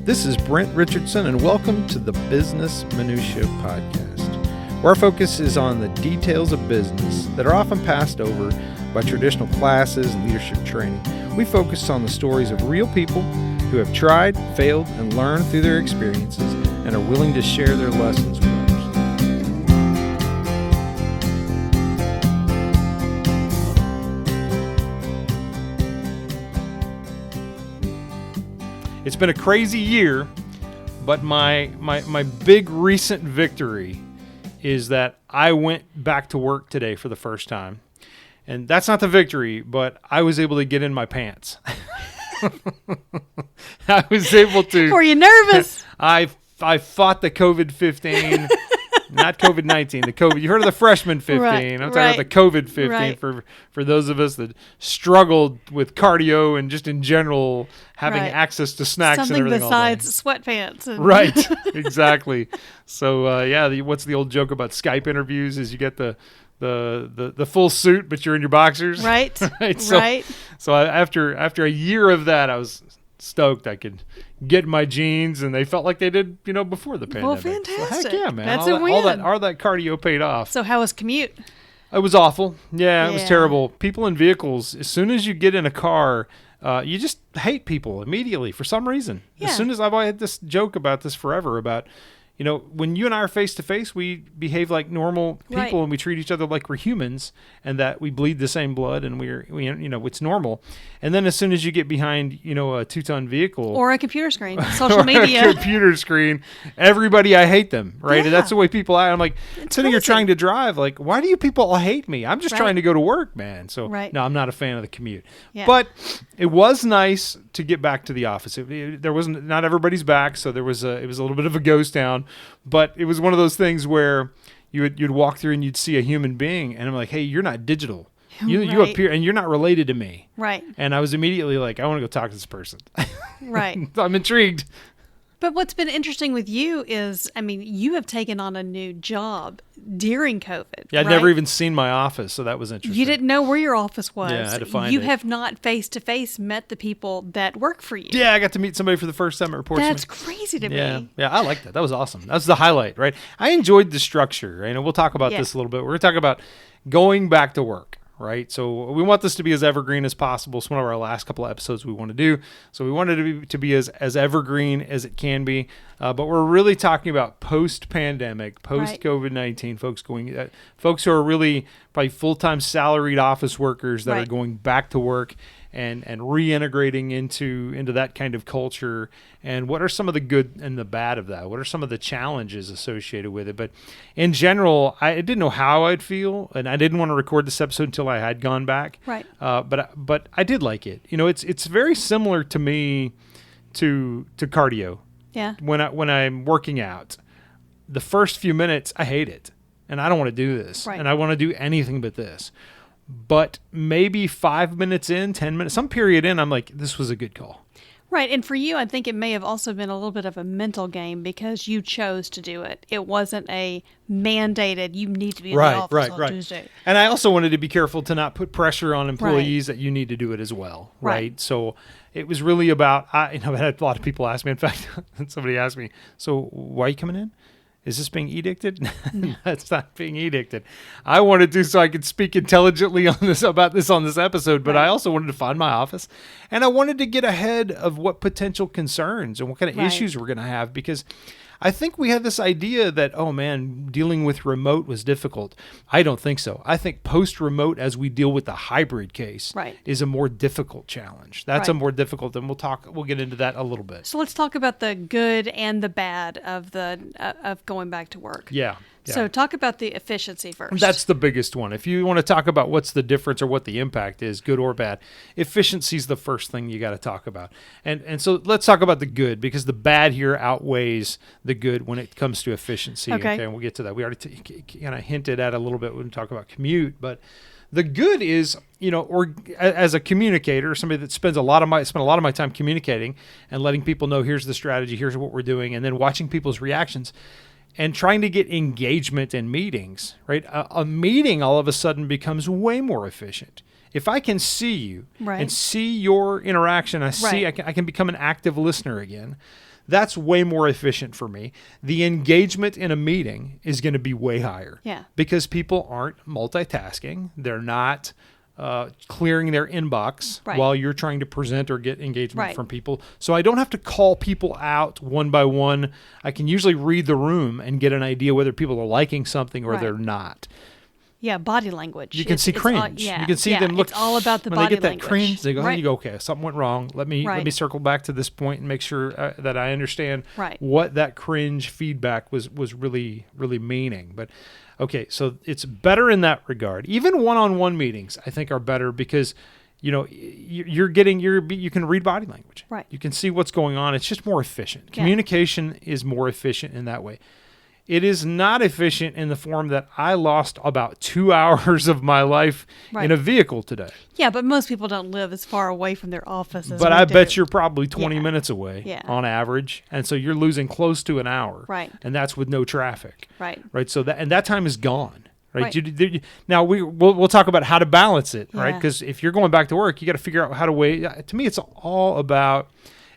This is Brent Richardson, and welcome to the Business Minutia Podcast, where our focus is on the details of business that are often passed over by traditional classes and leadership training. We focus on the stories of real people who have tried, failed, and learned through their experiences and are willing to share their lessons with others. It's been a crazy year, but my big recent victory is that I went back to work today for the first time. And that's not the victory, but I was able to get in my pants. I was able to. Were you nervous? I fought the COVID-15, not COVID-19, the COVID. You heard of the freshman 15. I'm talking about the COVID-15 for those of us that struggled with cardio and just in general having access to snacks Something and everything besides sweatpants. And right, exactly. So, what's the old joke about Skype interviews is you get the full suit, but you're in your boxers. Right. So after a year of that, I was stoked I could get in my jeans, and they felt like they did, before the pandemic. Well, fantastic. So, heck yeah, man. That's all a win. All that cardio paid off. So how was commute? It was awful. Yeah, it was terrible. People in vehicles, as soon as you get in a car, you just hate people immediately for some reason. Yeah. As soon as I've had this joke about this forever about, when you and I are face to face, we behave like normal people and we treat each other like we're humans and that we bleed the same blood and we it's normal. And then as soon as you get behind, a 2-ton vehicle or a computer screen, social media, a computer screen, everybody, I hate them. Right. Yeah. And that's the way people act. I'm like sitting here trying to drive. Like, why do you people all hate me? I'm just trying to go to work, man. So no, I'm not a fan of the commute, but it was nice to get back to the office. There wasn't, not everybody's back. So it was a little bit of a ghost town. But it was one of those things where you'd walk through and you'd see a human being, and I'm like, hey, you're not digital. You appear, and you're not related to me. Right. And I was immediately like, I want to go talk to this person. Right. I'm intrigued. But what's been interesting with you is, you have taken on a new job during COVID. Yeah, I'd never even seen my office, so that was interesting. You didn't know where your office was. Yeah, I had to find it. You have not face-to-face met the people that work for you. Yeah, I got to meet somebody for the first time at Report. That's crazy to me. Yeah, I like that. That was awesome. That was the highlight, right? I enjoyed the structure. We'll talk about this a little bit. We're going to talk about going back to work. Right. So we want this to be as evergreen as possible. It's one of our last couple of episodes we want to do. So we wanted it to be as evergreen as it can be. But we're really talking about post-pandemic, post-COVID-19 folks who are really probably full-time salaried office workers that are going back to work and reintegrating into that kind of culture. And what are some of the good and the bad of that? What are some of the challenges associated with it? But in general, I didn't know how I'd feel, and I didn't want to record this episode until I had gone back. Right. But I did like it. It's very similar to me to cardio. Yeah. When I'm working out, the first few minutes I hate it, and I don't want to do this, and I want to do anything but this. But maybe 5 minutes in, 10 minutes, some period in, I'm like, this was a good call. Right. And for you, I think it may have also been a little bit of a mental game because you chose to do it. It wasn't a mandated, you need to be in the office on Tuesday. And I also wanted to be careful to not put pressure on employees that you need to do it as well. Right. So it was really about, I had a lot of people ask me, in fact, somebody asked me, so why are you coming in? Is this being edicted? No, it's not being edicted. I wanted to so I could speak intelligently about this on this episode, but I also wanted to find my office, and I wanted to get ahead of what potential concerns and what kind of issues we're going to have, because I think we had this idea that, oh man, dealing with remote was difficult. I don't think so. I think post-remote, as we deal with the hybrid case, is a more difficult challenge. That's a more difficult, and we'll get into that a little bit. So let's talk about the good and the bad of of going back to work. Yeah. So talk about the efficiency first. That's the biggest one. If you want to talk about what's the difference or what the impact is, good or bad, efficiency is the first thing you got to talk about. And so let's talk about the good, because the bad here outweighs the good when it comes to efficiency. Okay, and we'll get to that. We already kind of hinted at a little bit when we talk about commute, but the good is, or as a communicator, somebody that spent a lot of my time communicating and letting people know, here's the strategy, here's what we're doing, and then watching people's reactions. And trying to get engagement in meetings, right? A meeting all of a sudden becomes way more efficient. If I can see you right. and see your interaction, I can become an active listener again. That's way more efficient for me. The engagement in a meeting is going to be way higher. Yeah. Because people aren't multitasking. They're not clearing their inbox while you're trying to present or get engagement from people. So I don't have to call people out one by one. I can usually read the room and get an idea whether people are liking something or they're not. Yeah, body language. You can see cringe. You can see them look. It's all about the when body they get that language. cringe, they go, you go, okay, something went wrong. Let me circle back to this point and make sure that I understand what that cringe feedback was really meaning. But okay, so it's better in that regard. Even one-on-one meetings, I think, are better because you can read body language. Right. You can see what's going on. It's just more efficient. Communication is more efficient in that way. It is not efficient in the form that I lost about 2 hours of my life in a vehicle today. Yeah, but most people don't live as far away from their offices. But I bet you're probably 20 minutes away on average. And so you're losing close to an hour. Right. And that's with no traffic. Right. Right. So that time is gone. Right. Now we'll talk about how to balance it. Right. Because if you're going back to work, you got to figure out how to weigh. To me, it's all about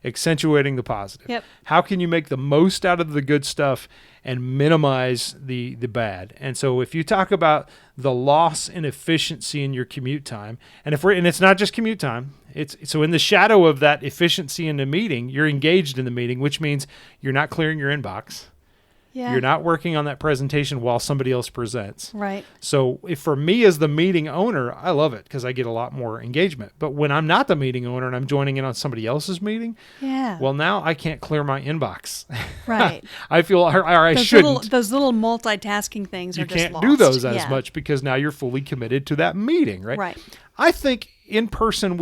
accentuating the positive. Yep. How can you make the most out of the good stuff and minimize the bad? And so if you talk about the loss in efficiency in your commute time, and it's not just commute time, so in the shadow of that efficiency in the meeting, you're engaged in the meeting, which means you're not clearing your inbox. Yeah. You're not working on that presentation while somebody else presents. Right. So for me as the meeting owner, I love it because I get a lot more engagement. But when I'm not the meeting owner and I'm joining in on somebody else's meeting, well, now I can't clear my inbox. Right. I feel, or I shouldn't. Those little multitasking things are just lost. You can't do those as much because now you're fully committed to that meeting, right? Right. I think in person,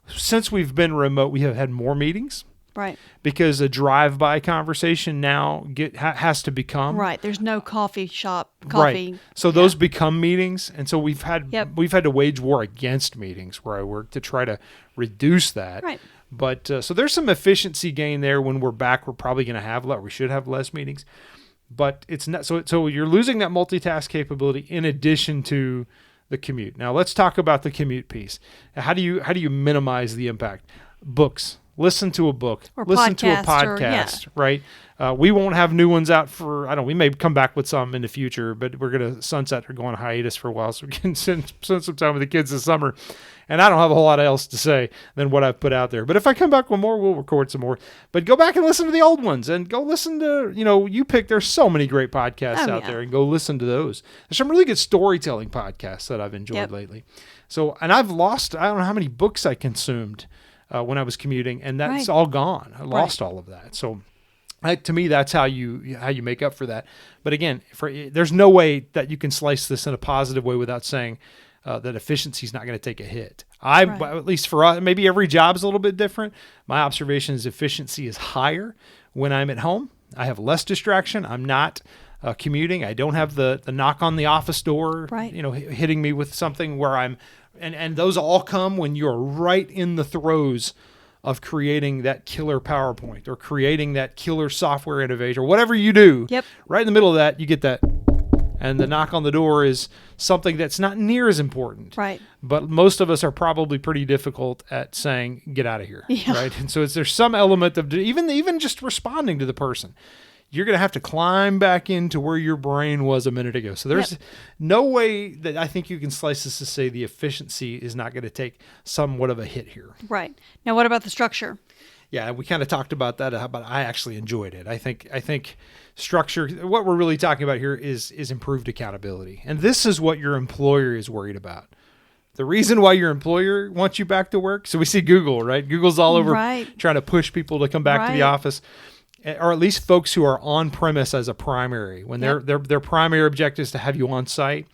since we've been remote, we have had more meetings. Right. Because a drive-by conversation now has to become. Right. There's no coffee shop. Right. So those become meetings. And so we've had to wage war against meetings where I work to try to reduce that. Right. But so there's some efficiency gain there. When we're back, we're probably going to have we should have less meetings. But it's not so you're losing that multitask capability in addition to the commute. Now let's talk about the commute piece. How do you minimize the impact? Books. Listen to a book, listen to a podcast, right? We won't have new ones out we may come back with some in the future, but we're going to sunset or go on hiatus for a while so we can spend some time with the kids this summer. And I don't have a whole lot else to say than what I've put out there. But if I come back with more, we'll record some more. But go back and listen to the old ones and go listen to, there's so many great podcasts out there and go listen to those. There's some really good storytelling podcasts that I've enjoyed lately. So, and I don't know how many books I consumed when I was commuting, and that's all gone. I lost all of that. So to me, that's how you make up for that. But again, there's no way that you can slice this in a positive way without saying that efficiency is not going to take a hit. At least for us, maybe every job is a little bit different. My observation is efficiency is higher when I'm at home. I have less distraction. I'm not commuting. I don't have the knock on the office door, hitting me with something where I'm. And those all come when you're right in the throes of creating that killer PowerPoint or creating that killer software innovation or whatever you do. Yep. Right in the middle of that, you get that. And the knock on the door is something that's not near as important. Right. But most of us are probably pretty difficult at saying, get out of here. Yeah. Right. And so there's some element of even just responding to the person. You're going to have to climb back into where your brain was a minute ago. So there's no way that I think you can slice this to say the efficiency is not going to take somewhat of a hit here. Right. Now, what about the structure? Yeah, we kind of talked about that, but I actually enjoyed it. I think structure, what we're really talking about here is improved accountability. And this is what your employer is worried about. The reason why your employer wants you back to work, so we see Google, right? Google's all over trying to push people to come back to the office. Or at least folks who are on premise as a primary, when their primary objective is to have you on site,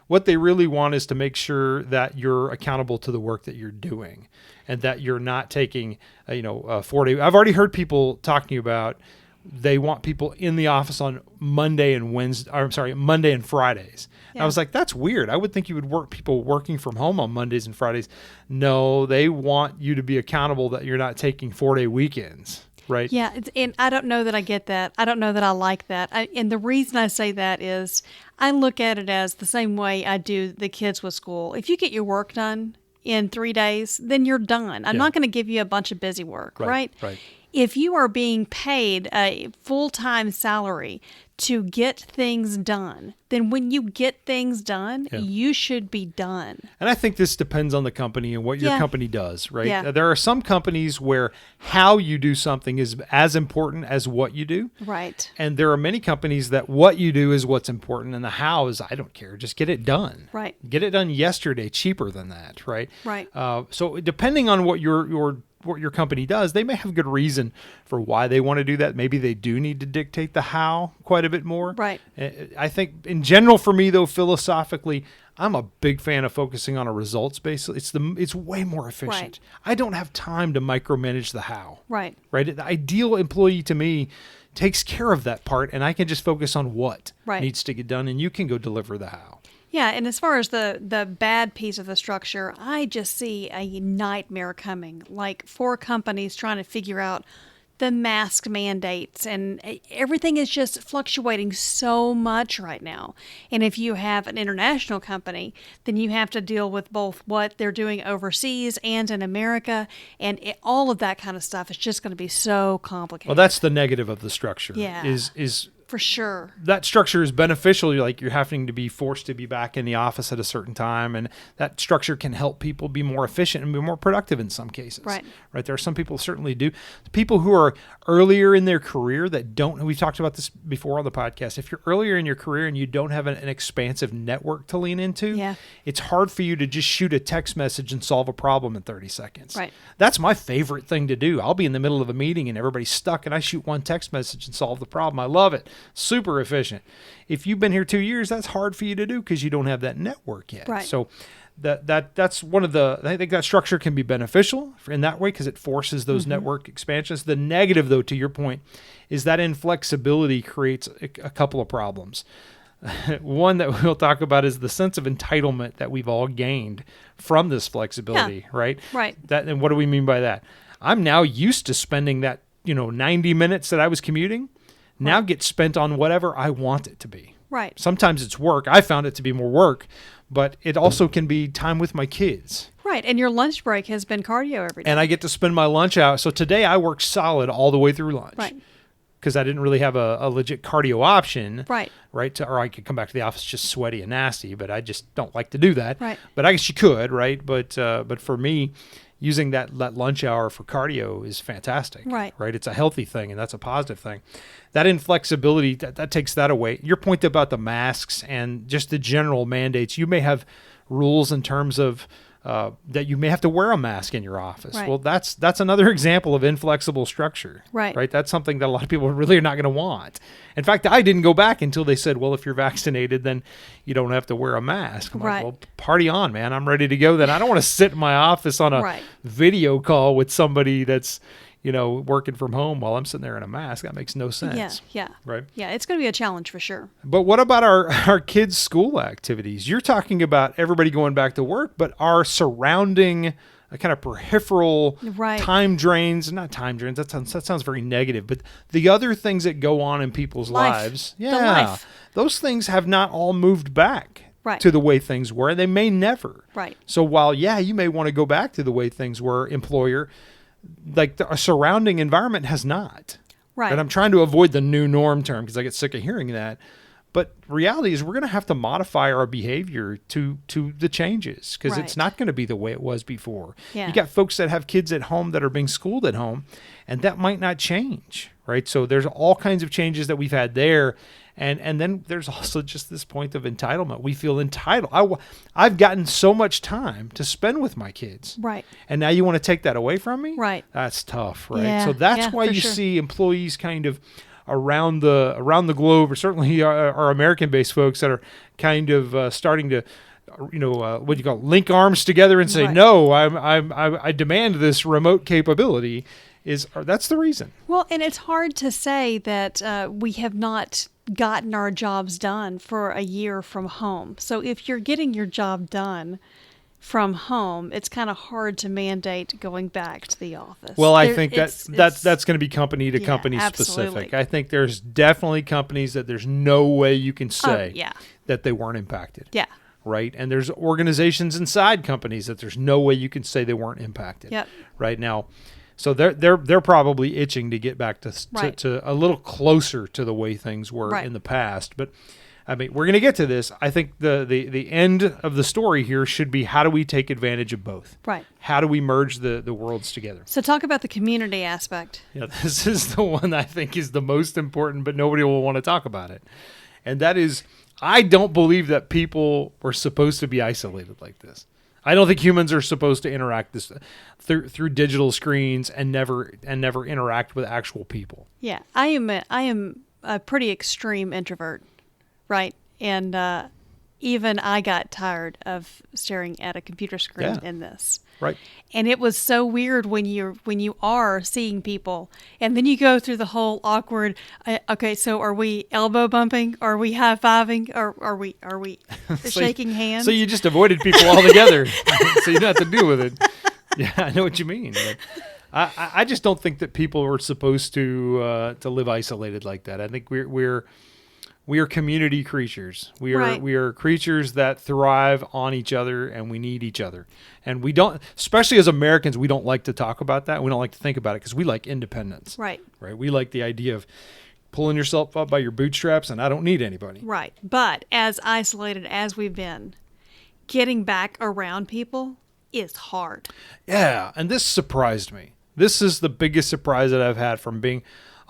what they really want is to make sure that you're accountable to the work that you're doing, and that you're not taking 4-day. I've already heard people talking about they want people in the office on Monday and Fridays. Yeah. I was like, that's weird. I would think you would want people working from home on Mondays and Fridays. No, they want you to be accountable that you're not taking 4-day weekends. Right. Yeah, and I don't know that I get that. I don't know that I like that. And the reason I say that is I look at it as the same way I do the kids with school. If you get your work done, in 3 days, then you're done. I'm not going to give you a bunch of busy work, right? Right. If you are being paid a full-time salary to get things done, then when you get things done, you should be done. And I think this depends on the company and what your company does, right? Yeah. There are some companies where how you do something is as important as what you do. Right. And there are many companies that what you do is what's important and the how is, I don't care, just get it done. Right. Get it done yesterday, cheaper than that, right? Right. So depending on what your company does, they may have good reason for why they want to do that. Maybe they do need to dictate the how quite a bit more. Right. I think in general for me though, philosophically, I'm a big fan of focusing on a results basis. It's way more efficient. Right. I don't have time to micromanage the how. Right. Right. The ideal employee to me takes care of that part, and I can just focus on what needs to get done, and you can go deliver the how. Yeah, and as far as the bad piece of the structure, I just see a nightmare coming. Like 4 companies trying to figure out the mask mandates, and everything is just fluctuating so much right now. And if you have an international company, then you have to deal with both what they're doing overseas and in America, and all of that kind of stuff is just going to be so complicated. Well, that's the negative of the structure. Yeah. Is for sure. That structure is beneficial. You're having to be forced to be back in the office at a certain time, and that structure can help people be more efficient and be more productive in some cases. Right. There are some people who certainly do. People who are earlier in their career that don't, we've talked about this before on the podcast, if you're earlier in your career and you don't have an expansive network to lean into, it's hard for you to just shoot a text message and solve a problem in 30 seconds. Right. That's my favorite thing to do. I'll be in the middle of a meeting and everybody's stuck and I shoot one text message and solve the problem. I love it. Super efficient. If you've been here 2 years, that's hard for you to do because you don't have that network yet. Right. So that's one of the, I think that structure can be beneficial in that way because it forces those network expansions. The negative, though, to your point, is that inflexibility creates a couple of problems. One that we'll talk about is the sense of entitlement that we've all gained from this flexibility, right? Right. And what do we mean by that? I'm now used to spending that 90 minutes that I was commuting now get spent on whatever I want it to be. Right. Sometimes it's work. I found it to be more work, but it also can be time with my kids. Right. And your lunch break has been cardio every day. And I get to spend my lunch out. So today I worked solid all the way through lunch. Right. Because I didn't really have a legit cardio option. Right. Right. Or I could come back to the office just sweaty and nasty, but I just don't like to do that. Right. But I guess you could, right? But for me, using that lunch hour for cardio is fantastic. Right. Right. It's a healthy thing, and that's a positive thing. That inflexibility, that takes that away. Your point about the masks and just the general mandates, you may have rules in terms of that you may have to wear a mask in your office. Right. Well, that's another example of inflexible structure. Right. Right. That's something that a lot of people really are not going to want. In fact, I didn't go back until they said, well, if you're vaccinated, then you don't have to wear a mask. I'm like, well, party on, man. I'm ready to go then. I don't want to sit in my office on a video call with somebody that's, working from home while I'm sitting there in a mask. That makes no sense. Yeah. Right. Yeah, it's going to be a challenge for sure. But what about our kids' school activities? You're talking about everybody going back to work, but our surrounding kind of peripheral time drains, not time drains, that sounds very negative, but the other things that go on in people's lives. Yeah. Those things have not all moved back. Right. To the way things were. They may never. Right. So while, you may want to go back to the way things were, employer, like the surrounding environment has not. Right. And I'm trying to avoid the new norm term because I get sick of hearing that. But reality is we're going to have to modify our behavior to the changes because it's not going to be the way it was before. Yeah. You got folks that have kids at home that are being schooled at home, and that might not change, right? So there's all kinds of changes that we've had there. And then there's also just this point of entitlement. We feel entitled. I've gotten so much time to spend with my kids. Right. And now you want to take that away from me? Right. That's tough, right? Yeah, so that's why you see employees kind of around the globe, or certainly our American-based folks that are kind of starting to, link arms together and say, no, I demand this remote capability. That's the reason. Well, and it's hard to say that we have not gotten our jobs done for a year from home. So if you're getting your job done from home, it's kind of hard to mandate going back to the office. Well, I think that's going to be company to company specific. I think there's definitely companies that there's no way you can say that they weren't impacted. Yeah. right? And there's organizations inside companies that there's no way you can say they weren't impacted. Yep. Right now. So they're probably itching to get back to a little closer to the way things were in the past. But I mean, we're going to get to this. I think the end of the story here should be, how do we take advantage of both? Right. How do we merge the worlds together? So talk about the community aspect. Yeah, this is the one I think is the most important, but nobody will want to talk about it. And that is, I don't believe that people were supposed to be isolated like this. I don't think humans are supposed to interact through digital screens and never interact with actual people. Yeah, I am a pretty extreme introvert, right? And even I got tired of staring at a computer screen in this. Right. And it was so weird when you are seeing people, and then you go through the whole awkward. Okay, so are we elbow bumping? Are we high fiving? Or are we shaking hands? So you just avoided people altogether, so you don't have to deal with it. Yeah, I know what you mean. But I just don't think that people were supposed to live isolated like that. I think we are community creatures. We are creatures that thrive on each other, and we need each other. And we don't, especially as Americans, we don't like to talk about that. We don't like to think about it because we like independence. Right. Right. We like the idea of pulling yourself up by your bootstraps, and I don't need anybody. Right. But as isolated as we've been, getting back around people is hard. Yeah. And this surprised me. This is the biggest surprise that I've had from being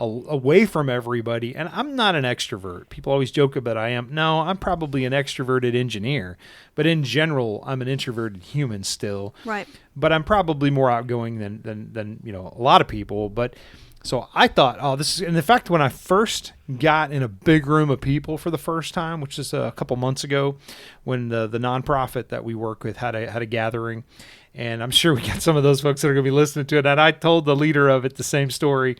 away from everybody. And I'm not an extrovert. People always joke about I am. No, I'm probably an extroverted engineer, but in general, I'm an introverted human still. Right. But I'm probably more outgoing than a lot of people. But so I thought, this is, and in fact, when I first got in a big room of people for the first time, which is a couple months ago, when the nonprofit that we work with had a gathering, and I'm sure we got some of those folks that are going to be listening to it. And I told the leader of it the same story.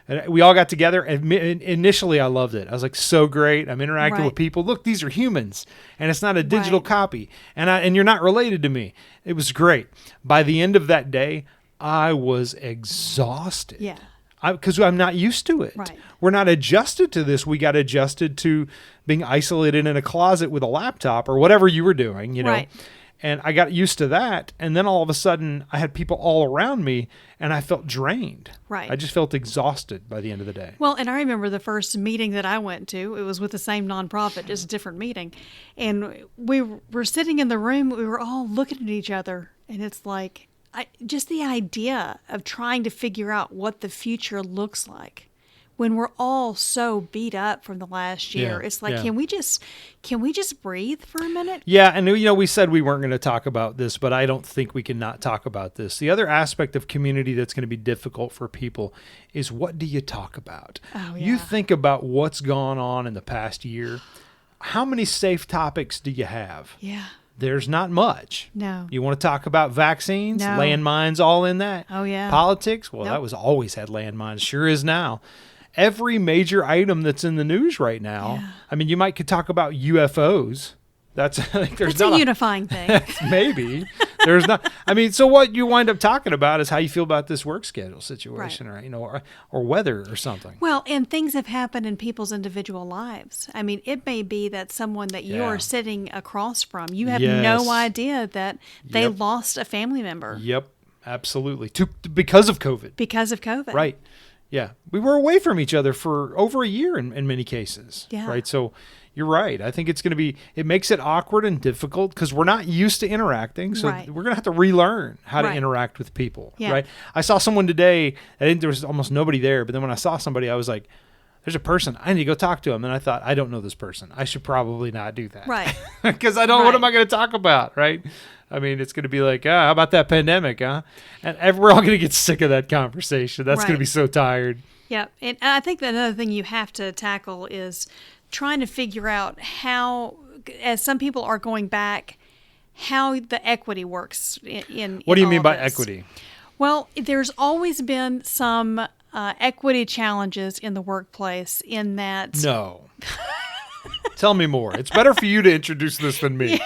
And we all got together, and initially I loved it. I was like, so great. I'm interacting with people. Look, these are humans, and it's not a digital copy. And you're not related to me. It was great. By the end of that day, I was exhausted. Yeah. Because I'm not used to it. Right. We're not adjusted to this. We got adjusted to being isolated in a closet with a laptop or whatever you were doing, Right. And I got used to that. And then all of a sudden, I had people all around me, and I felt drained. Right. I just felt exhausted by the end of the day. Well, and I remember the first meeting that I went to. It was with the same nonprofit, just a different meeting. And we were sitting in the room. We were all looking at each other. And it's like, just the idea of trying to figure out what the future looks like when we're all so beat up from the last year. It's like, can we just breathe for a minute? Yeah, and we said we weren't going to talk about this, but I don't think we can not talk about this. The other aspect of community that's going to be difficult for people is, what do you talk about? Oh, yeah. You think about what's gone on in the past year. How many safe topics do you have? Yeah. There's not much. No. You want to talk about vaccines? No. Landmines all in that? Oh, yeah. Politics? Well, Nope. that was always had landmines. Sure is now. Every major item that's in the news right now. Yeah. I mean, you could talk about UFOs. That's It's a unifying thing. Maybe. There's not. I mean, so what you wind up talking about is how you feel about this work schedule situation, or weather or something. Well, and things have happened in people's individual lives. I mean, it may be that someone that you're sitting across from, you have no idea that they lost a family member. Yep, absolutely. Because of COVID. Because of COVID. Right. Yeah. We were away from each other for over a year in many cases. Yeah. Right. So you're right. I think it's going to be, it makes it awkward and difficult because we're not used to interacting. So we're going to have to relearn how to interact with people. Yeah. Right. I saw someone today, there was almost nobody there. But then when I saw somebody, I was like, there's a person. I need to go talk to him. And I thought, I don't know this person. I should probably not do that. Right. Because I don't, what am I going to talk about? Right. I mean, it's going to be like, how about that pandemic, huh? And we're all going to get sick of that conversation. That's going to be so tired. Yeah. And I think that another thing you have to tackle is trying to figure out how, as some people are going back, how the equity works in What do you all mean by this. equity? Well, there's always been some equity challenges in the workplace in that. No. Tell me more. It's better for you to introduce this than me.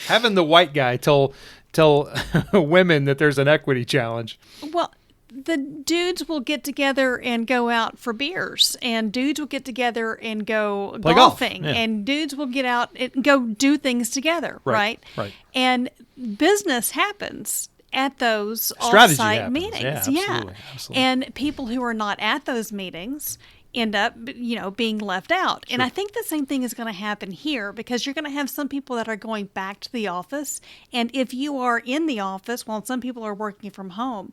Having the white guy tell women that there's an equity challenge. Well, the dudes will get together and go out for beers, and dudes will get together and go Play golfing, golf. Yeah. and dudes will get out and go do things together, right? Right. And business happens at those Strategy off-site happens. meetings. Yeah, absolutely. And people who are not at those meetings end up, being left out. Sure. And I think the same thing is going to happen here, because you're going to have some people that are going back to the office. And if you are in the office while some people are working from home,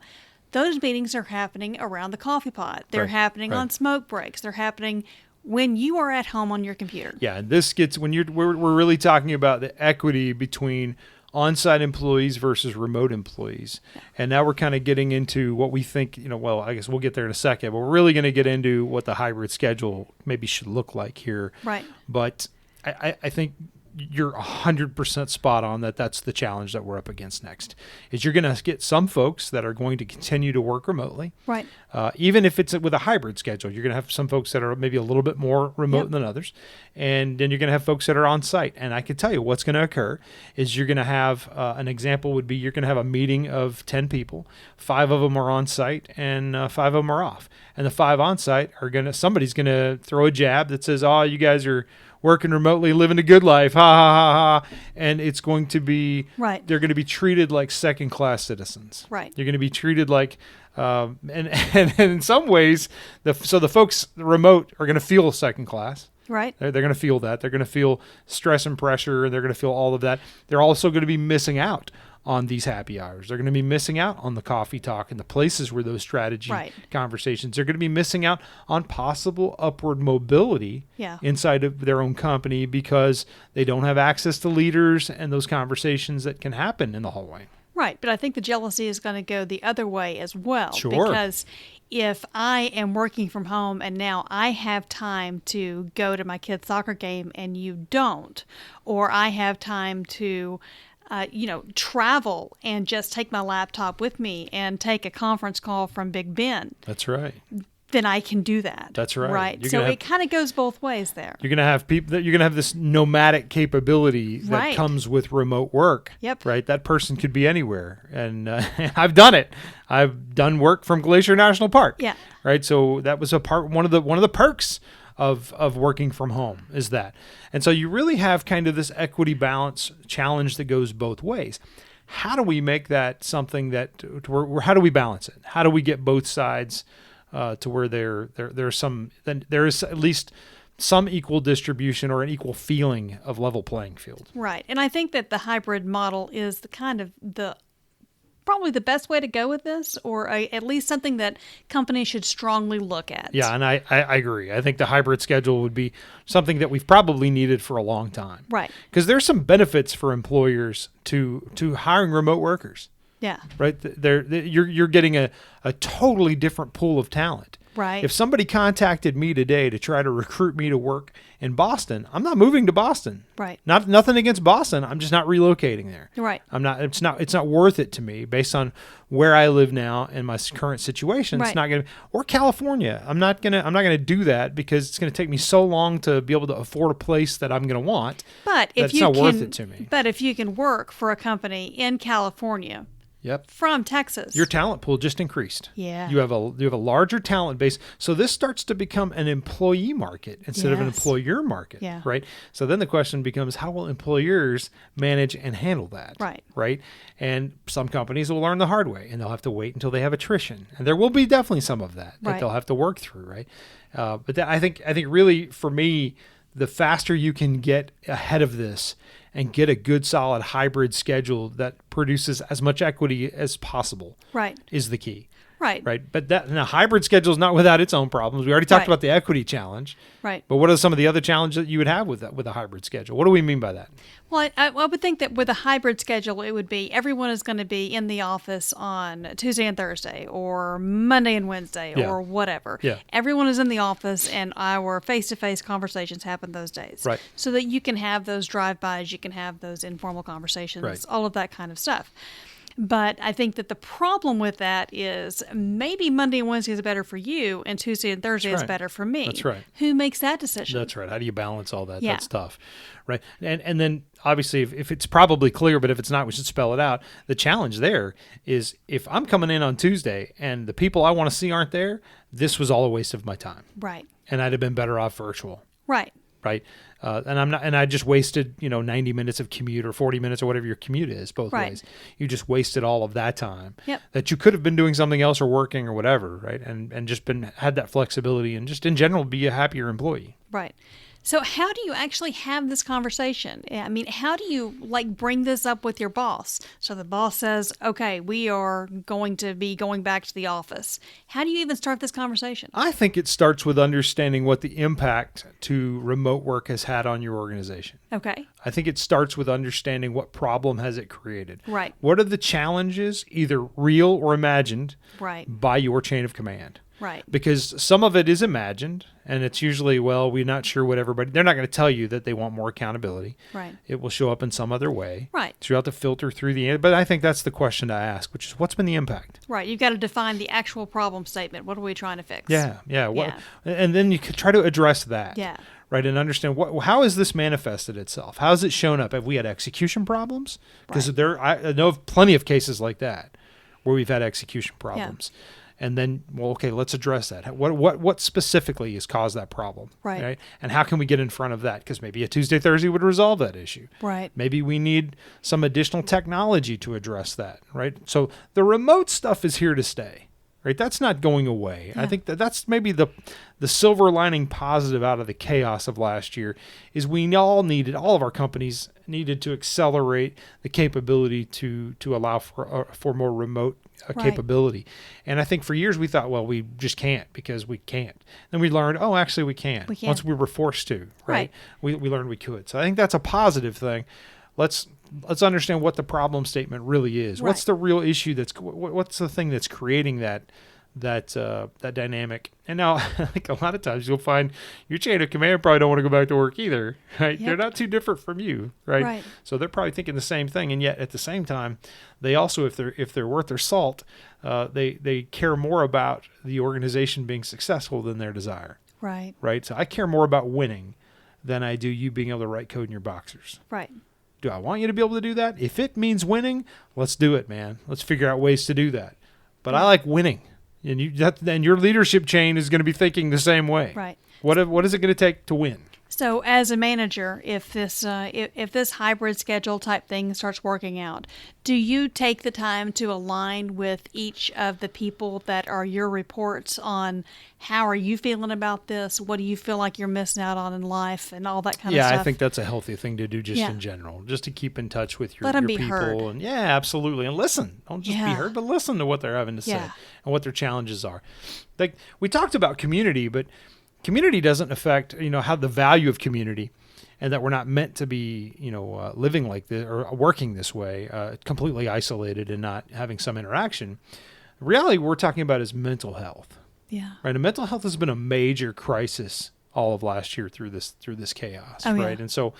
those meetings are happening around the coffee pot. They're happening on smoke breaks. They're happening when you are at home on your computer. Yeah, and this gets we're really talking about the equity between on-site employees versus remote employees. Yeah. And now we're kind of getting into what we think, well, I guess we'll get there in a second, but we're really going to get into what the hybrid schedule maybe should look like here. Right. But I think you're 100% spot on that's the challenge that we're up against next, is you're going to get some folks that are going to continue to work remotely. Right. Even if it's with a hybrid schedule, you're going to have some folks that are maybe a little bit more remote than others. And then you're going to have folks that are on site. And I can tell you what's going to occur is you're going to have an example would be you're going to have a meeting of 10 people. 5 of them are on site and 5 of them are off. And the 5 on site somebody's going to throw a jab that says, oh, you guys are working remotely, living a good life, ha, ha, ha, ha. And it's going to be, they're going to be treated like second-class citizens. Right. You're going to be treated like, and in some ways, the folks remote are going to feel second class. Right. They're going to feel that. They're going to feel stress and pressure, and they're going to feel all of that. They're also going to be missing out on these happy hours. They're going to be missing out on the coffee talk and the places where those strategy conversations. They're going to be missing out on possible upward mobility inside of their own company because they don't have access to leaders and those conversations that can happen in the hallway. Right. But I think the jealousy is going to go the other way as well. Sure. Because if I am working from home and now I have time to go to my kid's soccer game and you don't, or I have time to travel and just take my laptop with me and take a conference call from Big Ben. That's right. Then I can do that. That's right. Right. So it kind of goes both ways there. You're going to have people that you're going to have this nomadic capability that comes with remote work. Yep. Right. That person could be anywhere. And I've done it. I've done work from Glacier National Park. Yeah. Right. So that was one of the perks of working from home is that. And so you really have kind of this equity balance challenge that goes both ways. How do we make that something that how do we balance it? How do we get both sides to where there is at least some equal distribution or an equal feeling of level playing field? Right. And I think that the hybrid model is probably the best way to go with this, or at least something that companies should strongly look at. Yeah, and I agree. I think the hybrid schedule would be something that we've probably needed for a long time. Right. Because there's some benefits for employers to hiring remote workers. Yeah. Right. You're getting a totally different pool of talent. Right. If somebody contacted me today to try to recruit me to work in Boston, I'm not moving to Boston. Right. Nothing against Boston. I'm just not relocating there. Right. It's not worth it to me based on where I live now and my current situation. It's not going to, or California. I'm not going to do that because it's going to take me so long to be able to afford a place that I'm going to want. But if it's not worth it to me. But if you can work for a company in California, from Texas, your talent pool just increased. Yeah. You have a larger talent base. So this starts to become an employee market instead of an employer market. Yeah. Right. So then the question becomes, how will employers manage and handle that? Right. Right. And some companies will learn the hard way and they'll have to wait until they have attrition. And there will be definitely some of that they'll have to work through. Right. But I think really for me, the faster you can get ahead of this and get a good solid hybrid schedule that produces as much equity as possible is the key. Right. But a hybrid schedule is not without its own problems. We already talked about the equity challenge. Right. But what are some of the other challenges that you would have with a hybrid schedule? What do we mean by that? Well, I would think that with a hybrid schedule, it would be everyone is going to be in the office on Tuesday and Thursday or Monday and Wednesday or whatever. Yeah. Everyone is in the office and our face-to-face conversations happen those days. Right. So that you can have those drive-bys, you can have those informal conversations, all of that kind of stuff. But I think that the problem with that is maybe Monday and Wednesday is better for you and Tuesday and Thursday is better for me. That's right. Who makes that decision? That's right. How do you balance all that? Yeah. That's tough, right? And then obviously if it's probably clear, but if it's not, we should spell it out. The challenge there is if I'm coming in on Tuesday and the people I want to see aren't there, this was all a waste of my time. Right. And I'd have been better off virtual. Right. Right. And I just wasted, 90 minutes of commute or 40 minutes or whatever your commute is both ways. You just wasted all of that time that you could have been doing something else or working or whatever. Right. And just had that flexibility and just in general be a happier employee. Right. So how do you actually have this conversation? I mean, how do you bring this up with your boss? So the boss says, okay, we are going to be going back to the office. How do you even start this conversation? I think it starts with understanding what the impact to remote work has had on your organization. Okay. I think it starts with understanding what problem has it created. Right. What are the challenges, either real or imagined, by your chain of command? Right. Because some of it is imagined, and it's usually, we're not sure what everybody, they're not going to tell you that they want more accountability. Right. It will show up in some other way. Right. So you have to filter through but I think that's the question to ask, which is what's been the impact? Right. You've got to define the actual problem statement. What are we trying to fix? Yeah. And then you could try to address that. Yeah. Right, and understand how has this manifested itself? How has it shown up? Have we had execution problems? Because I know of plenty of cases like that where we've had execution problems. Yeah. And then, let's address that. What specifically has caused that problem? Right. And how can we get in front of that? Because maybe a Tuesday, Thursday would resolve that issue. Right. Maybe we need some additional technology to address that, right? So the remote stuff is here to stay, right? That's not going away. Yeah. I think that's maybe the silver lining positive out of the chaos of last year is all of our companies needed to accelerate the capability to allow for more remote capability. And I think for years we thought, we just can't because we can't. Then we learned, actually we can. Once we were forced to, right? We learned we could. So I think that's a positive thing. Let's understand what the problem statement really is. What's the real issue what's the thing that's creating that dynamic? And now I think a lot of times you'll find your chain of command probably don't want to go back to work either, right? Yep. They're not too different from you, right? So they're probably thinking the same thing, and yet at the same time, they also, if they're worth their salt, they care more about the organization being successful than their desire. Right. So I care more about winning than I do you being able to write code in your boxers. Right. Do I want you to be able to do that? If it means winning, let's do it, man. Let's figure out ways to do that. But I like winning. And your leadership chain is going to be thinking the same way. Right. What is it going to take to win? So as a manager, if this hybrid schedule type thing starts working out, do you take the time to align with each of the people that are your reports on how are you feeling about this? What do you feel like you're missing out on in life and all that kind of stuff? Yeah, I think that's a healthy thing to do in general, just to keep in touch with your people. Heard. And absolutely. And listen. Don't just be heard, but listen to what they're having to say and what their challenges are. Like we talked about community, but community doesn't affect, how the value of community, and that we're not meant to be, living like this or working this way, completely isolated and not having some interaction. The reality we're talking about is mental health. Yeah. Right. And mental health has been a major crisis all of last year through this chaos. Oh, right. Yeah. And so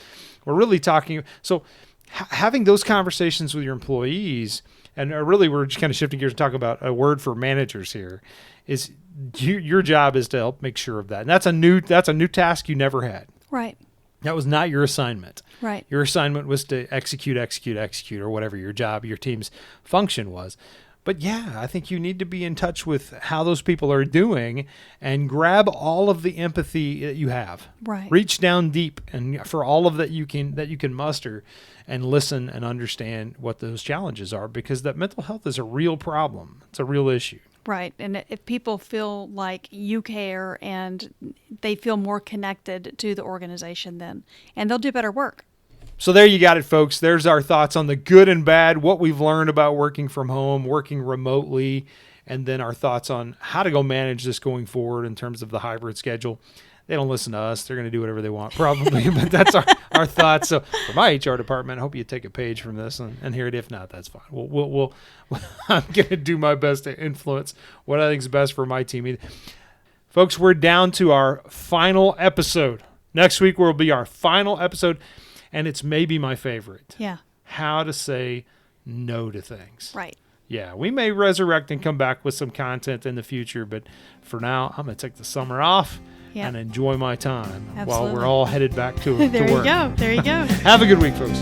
we're really talking. So having those conversations with your employees, and really we're just kind of shifting gears and talk about a word for managers here, is your job is to help make sure of that. And that's a new task you never had. Right. That was not your assignment. Right. Your assignment was to execute, or whatever your job, your team's function was. But I think you need to be in touch with how those people are doing and grab all of the empathy that you have. Right. Reach down deep and for all of that you can muster and listen and understand what those challenges are, because that mental health is a real problem. It's a real issue. Right. And if people feel like you care and they feel more connected to the organization then, and they'll do better work. So there you got it, folks. There's our thoughts on the good and bad, what we've learned about working from home, working remotely, and then our thoughts on how to go manage this going forward in terms of the hybrid schedule. They don't listen to us. They're going to do whatever they want, probably, but that's our thoughts. So for my HR department, I hope you take a page from this and hear it. If not, that's fine. We'll I'm going to do my best to influence what I think is best for my team. Folks, we're down to our final episode. Next week will be our final episode. And it's maybe my favorite. Yeah. How to say no to things. Right. Yeah, we may resurrect and come back with some content in the future, but for now, I'm going to take the summer off and enjoy my time while we're all headed back to There work. you go. There you go. Have a good week, folks.